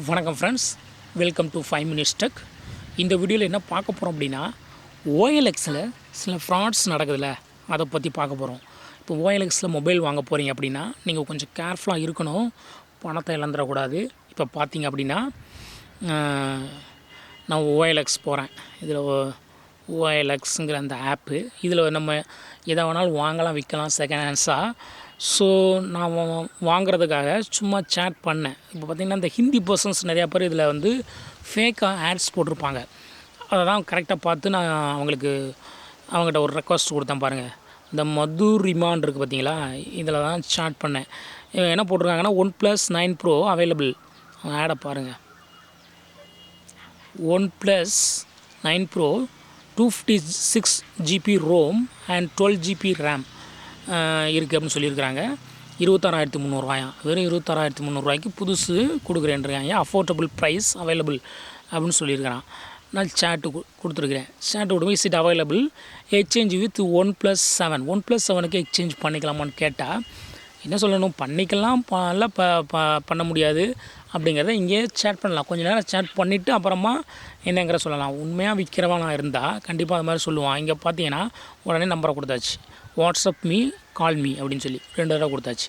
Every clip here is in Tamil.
வணக்கம் friends, welcome to 5 minutes tech. இந்த வீடியோவில் என்ன பார்க்க போகிறோம் அப்படின்னா, ஓஎல்எக்ஸில் சில ஃப்ராட்ஸ் நடக்குதுல்ல, அதை பற்றி பார்க்க போகிறோம். இப்போ ஓஎல்எக்ஸில் மொபைல் வாங்க போகிறீங்க அப்படின்னா நீங்கள் கொஞ்சம் கேர்ஃபுல்லாக இருக்கணும், பணத்தை இழந்துடக்கூடாது. இப்போ பார்த்தீங்க அப்படின்னா நான் ஓஎல்எக்ஸ் போகிறேன். இதில் ஓஎல்எக்ஸுங்கிற அந்த ஆப்பு, இதில் நம்ம எதை வேணாலும் வாங்கலாம், விற்கலாம் செகண்ட் ஹேண்ட்ஸாக. ஸோ நான் வாங்குறதுக்காக சும்மா சேட் பண்ணேன். இப்போ பார்த்திங்கன்னா இந்த ஹிந்தி பர்சன்ஸ் நிறையா பேர் இதில் வந்து ஃபேக்காக ஆட்ஸ் போட்டிருப்பாங்க. அதை தான் கரெக்டாக பார்த்து நான் அவங்ககிட்ட ஒரு ரெக்வஸ்ட் கொடுத்தேன். பாருங்கள், இந்த மதுரிமான் இருக்குது பார்த்தீங்களா, இதில் தான் சேட் பண்ணேன். என்ன போட்டிருக்காங்கன்னா Oneplus 9 Pro அவைலபிள். ஆடை பாருங்கள், Oneplus 9 Pro 256 GB ROM and 12 GB RAM இருக்குது அப்படின்னு சொல்லியிருக்கிறாங்க. 26,300 வெறும் 26,300 புதுசு கொடுக்குறேன்ருக்காங்க. அஃபோர்டபுள் ப்ரைஸ் அவைலபிள் அப்படின்னு சொல்லியிருக்கிறான். நான் சேட்டு கொடுத்துருக்குறேன். சேட்டு கொடுங்க, is it available exchange with OnePlus 7. OnePlus 7க்கு எக்ஸ்சேஞ்ச் பண்ணிக்கலாமான்னு கேட்டால் என்ன சொல்லணும், பண்ணிக்கலாம், பண்ண முடியாது அப்படிங்கிறத இங்கே சேட் பண்ணலாம். கொஞ்சம் நேரம் சேட் பண்ணிவிட்டு அப்புறமா என்னங்கிற சொல்லலாம். உண்மையாக விற்கிறவனா இருந்தால் கண்டிப்பாக அது மாதிரி சொல்லுவான். இங்கே பார்த்தீங்கன்னா உடனே நம்பரை கொடுத்தாச்சு, வாட்ஸ்அப் மீ, கால் மீ அப்படின்னு சொல்லி 2 தடவை கொடுத்தாச்சு.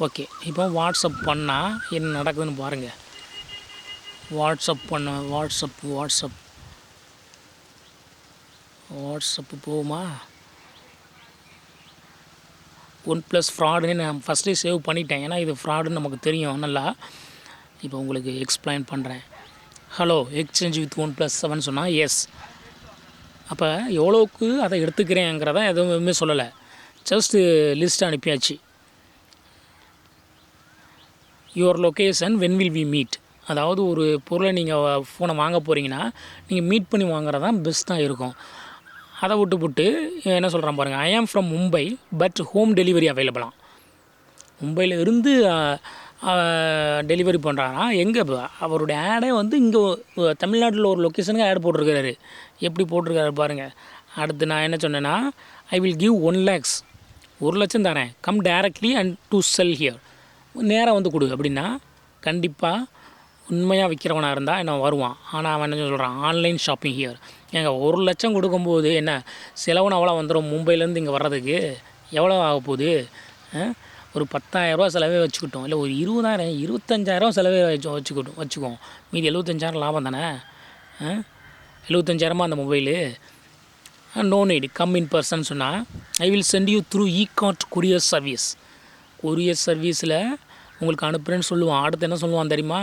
ஓகே, இப்போ வாட்ஸ்அப் பண்ணால் என்ன நடக்குதுன்னு பாருங்கள். வாட்ஸ்அப்பு போகுமா? OnePlus ஃப்ராடுன்னு நான் ஃபஸ்ட்டே சேவ் பண்ணிட்டேன், ஏன்னா இது ஃப்ராடுன்னு நமக்கு தெரியும் நல்லா. இப்போ உங்களுக்கு எக்ஸ்பிளைன் பண்ணுறேன். ஹலோ, எக்ஸ்சேஞ்ச் வித் OnePlus 7 சொன்னால் எஸ். அப்போ எவ்வளோவுக்கு அதை எடுத்துக்கிறேங்கிறத எதுவுமே சொல்லலை, ஜஸ்ட்டு லிஸ்ட் அனுப்பியாச்சு. Your location when will we meet. அதாவது ஒரு பொருளை நீங்கள் ஃபோனை வாங்க போகிறீங்கன்னா நீங்கள் மீட் பண்ணி வாங்குறது தான் பெஸ்ட்டாக இருக்கும். அதை விட்டு என்ன சொல்கிறான் பாருங்கள், I am from Mumbai but home delivery அவைலபிளாம். மும்பையில் இருந்து டெலிவரி பண்ணுறாரா. எங்கே அவருடைய ஆடே வந்து இங்கே தமிழ்நாட்டில் ஒரு லொக்கேஷனுக்கு ஆட் போட்டிருக்கிறாரு. எப்படி போட்டிருக்காரு பாருங்கள். அடுத்து நான் என்ன சொன்னேன்னா, ஐ வில் கிவ் 1 lakhs, 1 லட்சம் தரேன், come directly and to sell here. நேராக வந்து கொடு அப்படின்னா கண்டிப்பாக உண்மையாக விற்கிறவனாக இருந்தால் என்ன வருவான். ஆனால் அவன் என்ன சொல்கிறான், ஆன்லைன் ஷாப்பிங் ஹியர். ஏங்க 1 லட்சம் கொடுக்கும்போது என்ன செலவுன்னு அவ்வளோ வந்துடும். மும்பையிலேருந்து இங்கே வர்றதுக்கு எவ்வளோ ஆக போகுது? ஒரு 10,000 செலவே வச்சுக்கிட்டோம், இல்லை ஒரு 20,000 25,000 செலவே வச்சுக்குவோம். மீதி 75,000 லாபம் தானே. 75,000 அந்த mobile. No need, come in person சொன்னால் I will send you through Ekart courier service. Courier சர்வீஸில் உங்களுக்கு அனுப்புகிறேன்னு சொல்லுவான். அடுத்து என்ன சொல்லுவான் தெரியுமா,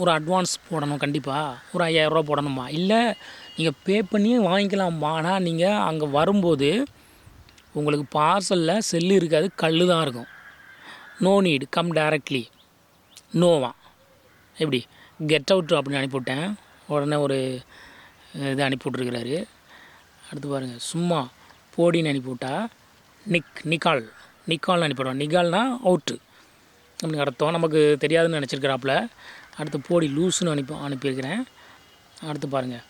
ஒரு அட்வான்ஸ் போடணும், கண்டிப்பாக ஒரு 5,000 போடணுமா, இல்லை நீங்கள் பே பண்ணி வாங்கிக்கலாமா. ஆனால் நீங்கள் அங்கே வரும்போது உங்களுக்கு பார்சலில் செல்லு இருக்காது, கல் தான் இருக்கும். No need, come directly. நோவா எப்படி கெட் அவுட் அப்படின்னு அனுப்பிவிட்டேன். உடனே ஒரு இது அனுப்பிவிட்ருக்கிறாரு. அடுத்து பாருங்கள், சும்மா போடின்னு அனுப்பிவிட்டா நிக்கால்னு அனுப்பிவிடுவோம். நிக்கால்னா அவுட்டு அப்படின்னு அர்த்தம். நமக்கு தெரியாதுன்னு நினச்சிருக்கிறாப்புல. அடுத்து போடி லூஸுன்னு அனுப்பியிருக்கிறேன். அடுத்து பாருங்கள்,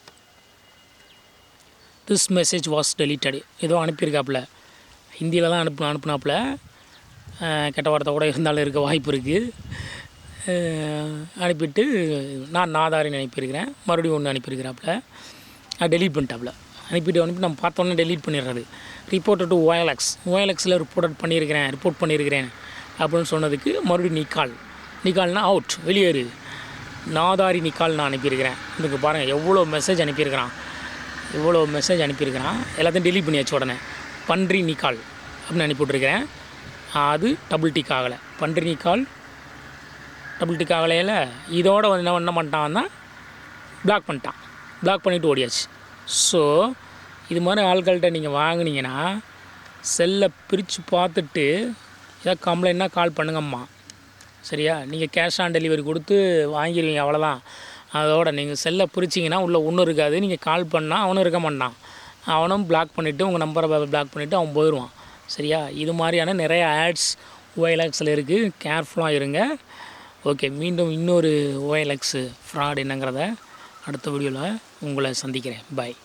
திஸ் மெசேஜ் வாஸ் டெலிட்டடு ஏதோ அனுப்பியிருக்காப்புல. ஹிந்தியில் தான் அனுப்புனாப்புல. கெட்ட வார்த்தை கூட இருந்தாலும் இருக்க வாய்ப்பு இருக்குது. அனுப்பிட்டு நான் நாதாரின்னு அனுப்பியிருக்கிறேன். மறுபடியும் ஒன்று அனுப்பியிருக்கிறாப்புல. டெலீட் பண்ணிட்டாப்புல. அனுப்பிட்டு நம்ம பார்த்தோன்னே டெலீட் பண்ணிடுறது. ரிப்போர்ட் டு ஓஎல்எக்ஸில் ரிப்போர்ட் பண்ணியிருக்கிறேன் அப்படின்னு சொன்னதுக்கு மறுபடியும் நிக்கால்னா அவுட், வெளியேறு. நாதாரி நிக்கால் நான் அனுப்பியிருக்கிறேன். இதுக்கு பாருங்கள் எவ்வளோ மெசேஜ் அனுப்பியிருக்கிறான். எல்லாத்தையும் டெலீட் பண்ணியாச்சு. உடனே பன்றி நிக்கால் அப்படின்னு அனுப்பிவிட்ருக்கிறேன். அது டபுள் டிக் ஆகலை. பன்றி நிக்கால் டபுள் டிக் ஆகலையில் இதோட வந்து என்ன பண்ணிட்டான்னா பிளாக் பண்ணிவிட்டு ஓடியாச்சு. ஸோ இது மாதிரி ஆட்கள்கிட்ட நீங்கள் வாங்கினீங்கன்னா செல்லை பிரித்து பார்த்துட்டு ஏதாவது கம்ப்ளைண்ட்னா கால் பண்ணுங்கம்மா, சரியா? நீங்கள் கேஷ் ஆன் டெலிவரி கொடுத்து வாங்கிடுவீங்க, அவ்வளோதான். அதோட நீங்கள் செல்லை பிரிச்சிங்கன்னா உள்ளே ஒன்றும் இருக்காது. நீங்கள் கால் பண்ணால் அவனும் இருக்க மாட்டான். அவனும் பிளாக் பண்ணிவிட்டு உங்கள் நம்பரை பிளாக் பண்ணிவிட்டு அவன் போயிடுவான், சரியா? இது மாதிரியான நிறைய ஆட்ஸ் ஓஎல்எக்ஸில் இருக்குது, கேர்ஃபுல்லாக இருங்க. ஓகே, மீண்டும் இன்னொரு ஓஎல்எக்ஸ் ஃப்ராட் என்னங்கிறத அடுத்த வீடியோவில் உங்களை சந்திக்கிறேன். பாய்.